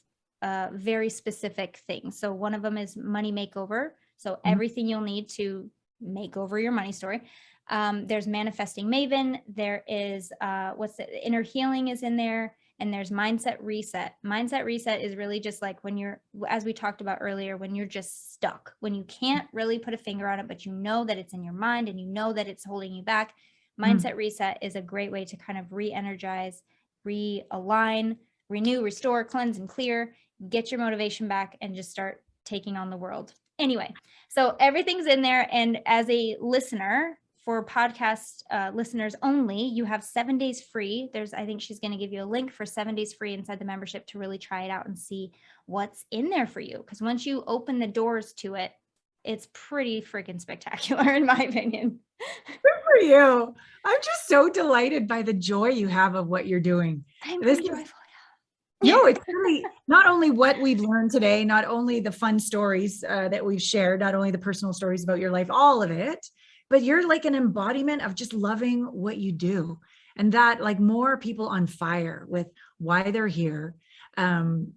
very specific things. So one of them is money makeover. So everything you'll need to make over your money story. There's Manifesting Maven. There is Inner Healing is in there. And there's Mindset Reset. Mindset Reset is really just like when you're, as we talked about earlier, when you're just stuck, when you can't really put a finger on it, but you know that it's in your mind and you know that it's holding you back. Mindset Reset is a great way to kind of re-energize, realign, renew, restore, cleanse, and clear, get your motivation back and just start taking on the world. Anyway, so everything's in there. And as a listener, for podcast listeners only, you have 7 days free. I think she's going to give you a link for 7 days free inside the membership to really try it out and see what's in there for you. Because once you open the doors to it, it's pretty freaking spectacular, in my opinion. Good for you. I'm just so delighted by the joy you have of what you're doing. I'm pretty joyful. No, it's really not only what we've learned today, not only the fun stories that we've shared, not only the personal stories about your life, all of it, but you're like an embodiment of just loving what you do. And that, like, more people on fire with why they're here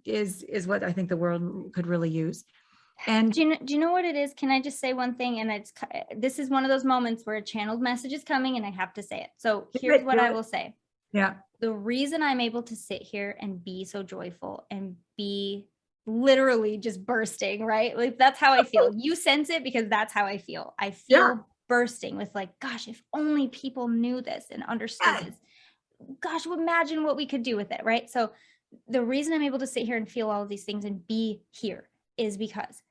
is what I think the world could really use. And do you know what it is? Can I just say one thing? And this is one of those moments where a channeled message is coming and I have to say it. So here's what I will say. Yeah. The reason I'm able to sit here and be so joyful and be literally just bursting, right? Like, that's how I feel. You sense it because that's how I feel. I feel bursting with like, gosh, if only people knew this and understood this. Gosh, imagine what we could do with it, right? So the reason I'm able to sit here and feel all of these things and be here is because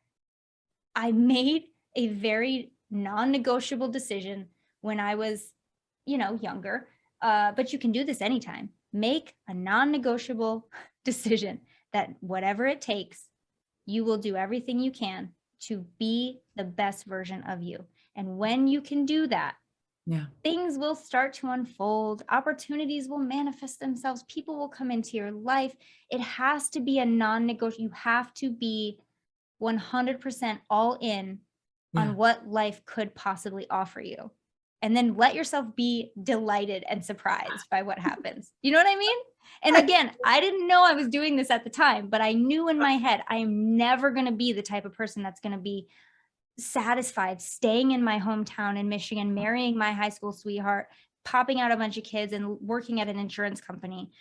I made a very non-negotiable decision when I was, younger. But you can do this anytime. Make a non-negotiable decision that whatever it takes, you will do everything you can to be the best version of you. And when you can do that, things will start to unfold. Opportunities will manifest themselves. People will come into your life. It has to be a non-negotiable. You have to be 100% all in on what life could possibly offer you. And then let yourself be delighted and surprised by what happens. You know what I mean? And again, I didn't know I was doing this at the time, but I knew in my head, I am never going to be the type of person that's going to be satisfied staying in my hometown in Michigan, marrying my high school sweetheart, popping out a bunch of kids and working at an insurance company,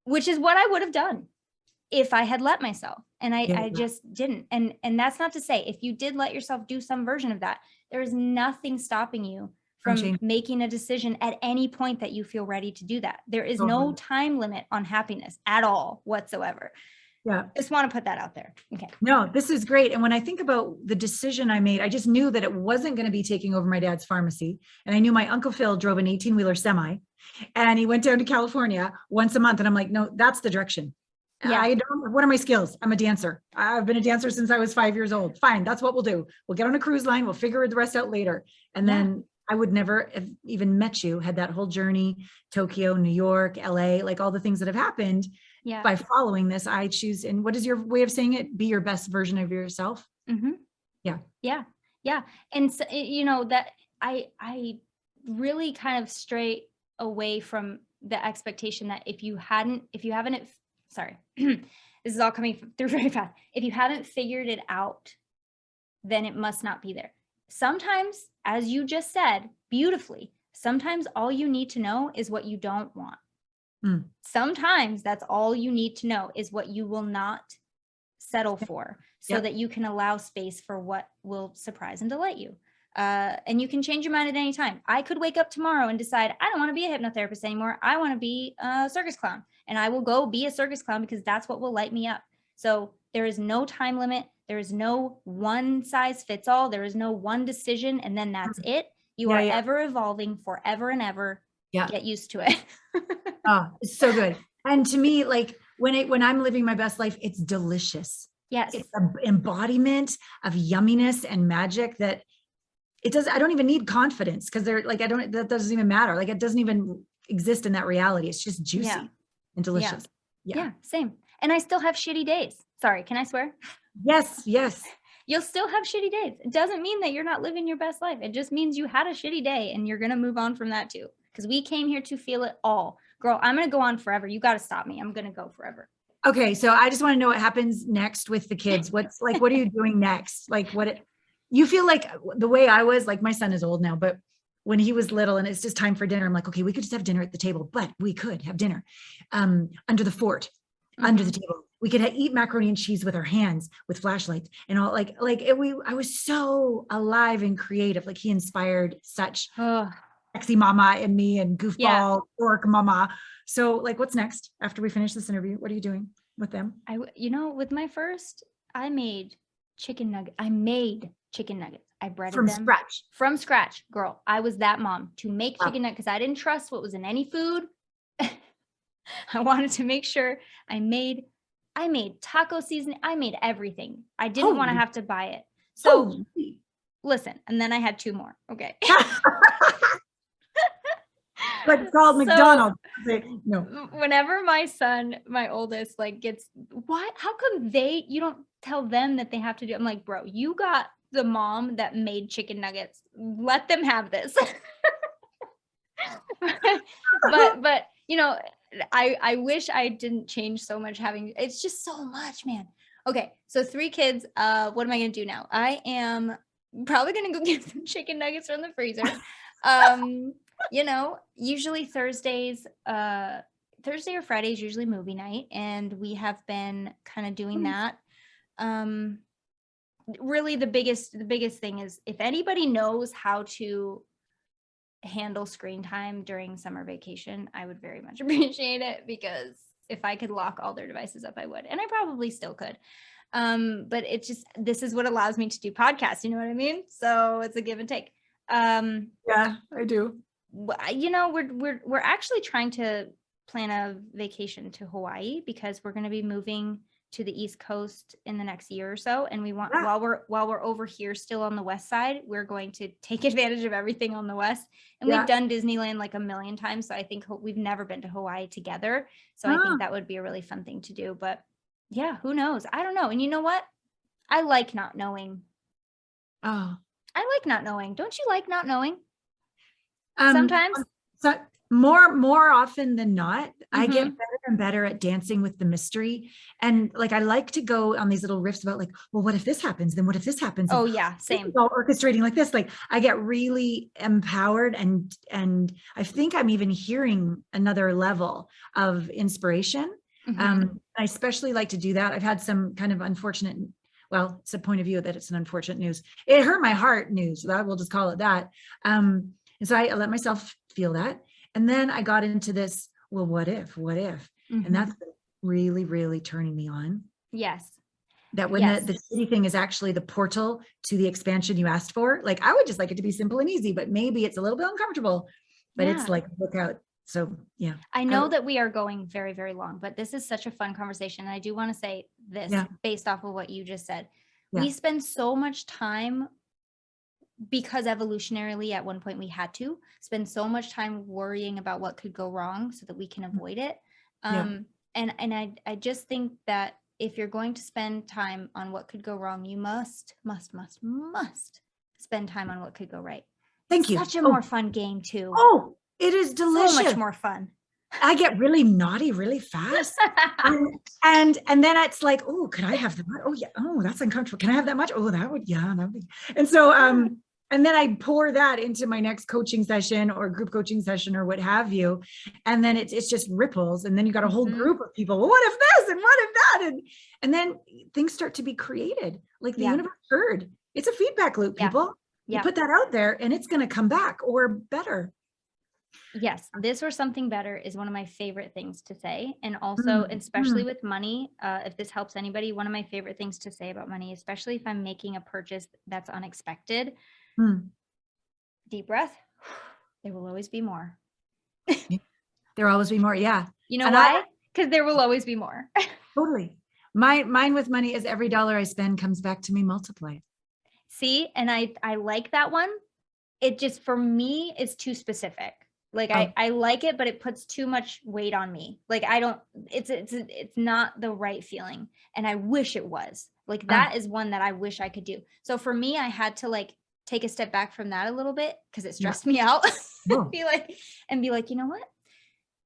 which is what I would have done if I had let myself, and Yeah. I just didn't. And that's not to say if you did let yourself do some version of that, there is nothing stopping you from making a decision at any point that you feel ready to do that. There is no time limit on happiness at all whatsoever. Yeah. Just want to put that out there. Okay. No, this is great. And when I think about the decision I made, I just knew that it wasn't going to be taking over my dad's pharmacy. And I knew my Uncle Phil drove an 18-wheeler semi, and he went down to California once a month. And I'm like, no, that's the direction. Yeah. What are my skills? I'm a dancer. I've been a dancer since I was 5 years old. Fine. That's what we'll do. We'll get on a cruise line. We'll figure the rest out later. And then I would never have even met you, had that whole journey, Tokyo, New York, LA, like all the things that have happened. Yeah. By following this, I choose. And what is your way of saying it? Be your best version of yourself. Mm-hmm. Yeah. Yeah. Yeah. And so, you know, that I really kind of stray away from the expectation that if you haven't, sorry, this is all coming through very fast. If you haven't figured it out, then it must not be there. Sometimes, as you just said beautifully, sometimes all you need to know is what you don't want. Sometimes that's all you need to know is what you will not settle for, so that you can allow space for what will surprise and delight you. And you can change your mind at any time. I could wake up tomorrow and decide, I don't want to be a hypnotherapist anymore. I want to be a circus clown, and I will go be a circus clown because that's what will light me up. So there is no time limit. There is no one size fits all. There is no one decision, and then that's it. You are ever evolving forever and ever. Get used to it. Oh, it's so good. And to me, like when I'm living my best life, it's delicious. Yes. It's an embodiment of yumminess and magic that I don't even need confidence, because that doesn't even matter. Like it doesn't even exist in that reality. It's just juicy and delicious. Yeah. Same. And I still have shitty days. Sorry. Can I swear? Yes. You'll still have shitty days. It doesn't mean that you're not living your best life. It just means you had a shitty day and you're going to move on from that too. Because we came here to feel it all. Girl, I'm going to go on forever. You got to stop me. I'm going to go forever. Okay. So I just want to know what happens next with the kids. What are you doing next? You feel like the way I was, like my son is old now, but when he was little and it's just time for dinner, I'm like, okay, we could just have dinner at the table, but we could have dinner under the fort, under the table. We could eat macaroni and cheese with our hands, with flashlights and all. I was so alive and creative. Like he inspired such sexy mama in me and goofball orc mama. So what's next after we finish this interview? What are you doing with them? With my first, I made chicken nuggets. I breaded them from scratch, girl. I was that mom to make chicken nuggets because I didn't trust what was in any food. I wanted to make sure I made taco seasoning. I made everything. I didn't want to have to buy it. So listen, and then I had 2 more. Okay. Like called McDonald's. No. Whenever my oldest gets, what? How come you don't tell them that they have to do? I'm like, bro, you got the mom that made chicken nuggets. Let them have this. but I wish I didn't change so much it's just so much, man. Okay. So 3 kids. What am I going to do now? I am probably going to go get some chicken nuggets from the freezer. Usually Thursday or Friday is usually movie night, and we have been kind of doing that. Really the biggest thing is, if anybody knows how to handle screen time during summer vacation, I would very much appreciate it, because if I could lock all their devices up, I would, and I probably still could. But it's just, this is what allows me to do podcasts. You know what I mean? So it's a give and take. Yeah, I do. We're actually trying to plan a vacation to Hawaii, because we're going to be moving to the East Coast in the next year or so. And we want, while we're over here still on the West side, we're going to take advantage of everything on the West. And we've done Disneyland like a million times. So I think we've never been to Hawaii together. So I think that would be a really fun thing to do. But yeah, who knows? I don't know. And you know what? I like not knowing. I like not knowing. Don't you like not knowing? Sometimes. So more often than not, I get better and better at dancing with the mystery. And I like to go on these little riffs about well, what if this happens? Then what if this happens? Oh yeah. Same. All orchestrating like this. I get really empowered, and I think I'm even hearing another level of inspiration. I especially like to do that. I've had some kind of unfortunate, well, it's a point of view that it's an unfortunate news. It hurt my heart news. That we'll just call it that. And so I let myself feel that. And then I got into this, well, what if? And that's really, really turning me on. Yes. That when the shitty thing is actually the portal to the expansion you asked for. Like, I would just like it to be simple and easy, but maybe it's a little bit uncomfortable, but it's like, look out. So, yeah. I know that we are going very, very long, but this is such a fun conversation. And I do want to say this based off of what you just said. We spend so much time, because evolutionarily at one point we had to spend so much time worrying about what could go wrong so that we can avoid it. And I just think that if you're going to spend time on what could go wrong, you must spend time on what could go right. Thank you. Such a more fun game too. Oh, it is delicious. So much more fun. I get really naughty really fast. and then it's like, oh, could I have that? Oh yeah. Oh, that's uncomfortable. Can I have that much? Oh, that would be. And so, and then I pour that into my next coaching session or group coaching session or what have you. And then it's just ripples. And then you got a whole group of people. Well, what if this and what if that? And then things start to be created. Like the universe heard. It's a feedback loop, people. You put that out there and it's going to come back or better. Yes, this or something better is one of my favorite things to say. And also, especially with money, if this helps anybody, one of my favorite things to say about money, especially if I'm making a purchase that's unexpected, deep breath, there will always be more. There will always be more. Yeah. You know why? Because there will always be more. Totally. Mine with money is every dollar I spend comes back to me multiplied. See, and I like that one. It just, for me, is too specific. Like I like it, but it puts too much weight on me. Like it's not the right feeling. And I wish it was. Like that is one that I wish I could do. So for me, I had to like take a step back from that a little bit because it stressed me out. be like, you know what?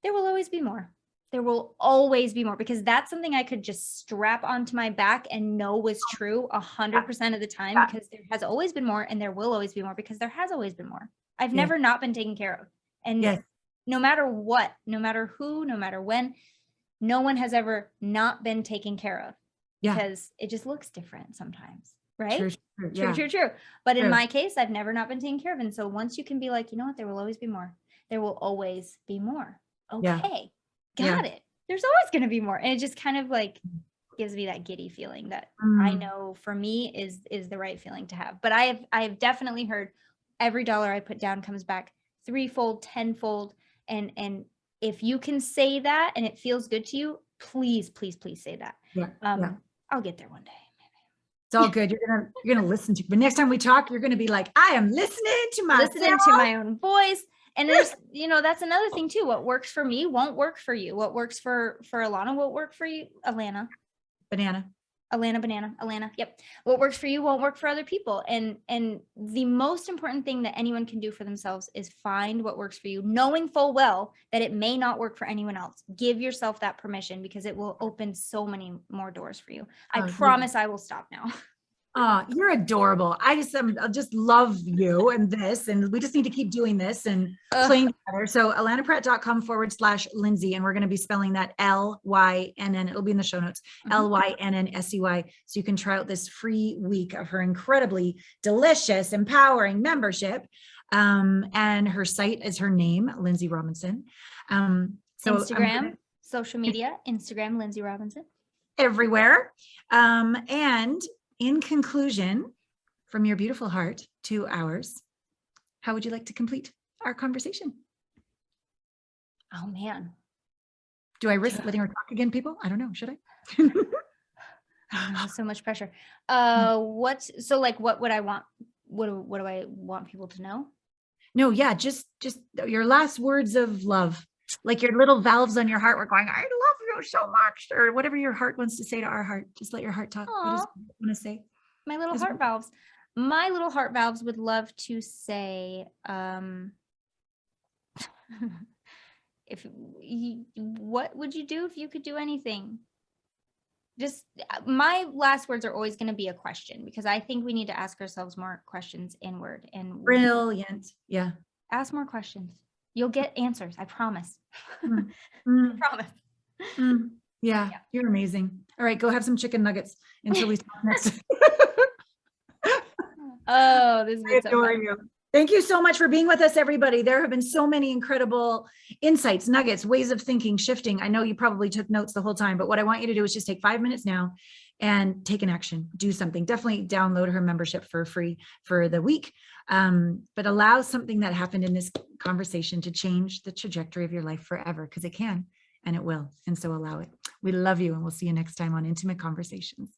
There will always be more. There will always be more, because that's something I could just strap onto my back and know was true 100% of the time, because there has always been more and there will always be more, because there has always been more. I've never not been taken care of. And no matter what, no matter who, no matter when, no one has ever not been taken care of, because it just looks different sometimes. Right? True. But in my case, I've never not been taken care of. And so once you can be like, you know what, there will always be more. There will always be more. Okay. Got it. There's always going to be more. And it just kind of like gives me that giddy feeling that I know for me is the right feeling to have. But I have definitely heard every dollar I put down comes back threefold, tenfold. And if you can say that and it feels good to you, please say that. I'll get there one day. It's all good. You're gonna listen to. But next time we talk, you're gonna be like, I am listening to my own voice. And there's, that's another thing too. What works for me won't work for you. What works for Alana won't work for you, Alana. Yep. What works for you won't work for other people. And the most important thing that anyone can do for themselves is find what works for you, knowing full well that it may not work for anyone else. Give yourself that permission, because it will open so many more doors for you. I promise I will stop now. Oh, you're adorable. I just love you and this, and we just need to keep doing this and playing together. So alanapratt.com/Lynnsey, and we're going to be spelling that Lynn. It'll be in the show notes, Lynnsey. So you can try out this free week of her incredibly delicious, empowering membership. And her site is her name, Lynnsey Robinson. So Instagram, social media, Instagram, Lynnsey Robinson. Everywhere. And in conclusion, from your beautiful heart to ours, how would you like to complete our conversation? Oh man. Do I risk letting her talk again, people? I don't know. Should I? I know, so much pressure. What would I want? What do I want people to know? No, yeah, just your last words of love, like your little valves on your heart were going, I love you so much, or whatever your heart wants to say to our heart. Just let your heart talk. Aww. What does it want to say? My little heart valves. My little heart valves would love to say, what would you do if you could do anything? Just my last words are always going to be a question, because I think we need to ask ourselves more questions inward. And brilliant. Yeah. Ask more questions. You'll get answers. I promise. I promise. Yeah, you're amazing. All right, go have some chicken nuggets until we talk next. Oh, this has been so adore fun. you. Thank you so much for being with us, everybody. There have been so many incredible insights, nuggets, ways of thinking, shifting. I know you probably took notes the whole time, but what I want you to do is just take 5 minutes now and take an action, do something. Definitely download her membership for free for the week. But allow something that happened in this conversation to change the trajectory of your life forever, because it can and it will. And so allow it. We love you, and we'll see you next time on Intimate Conversations.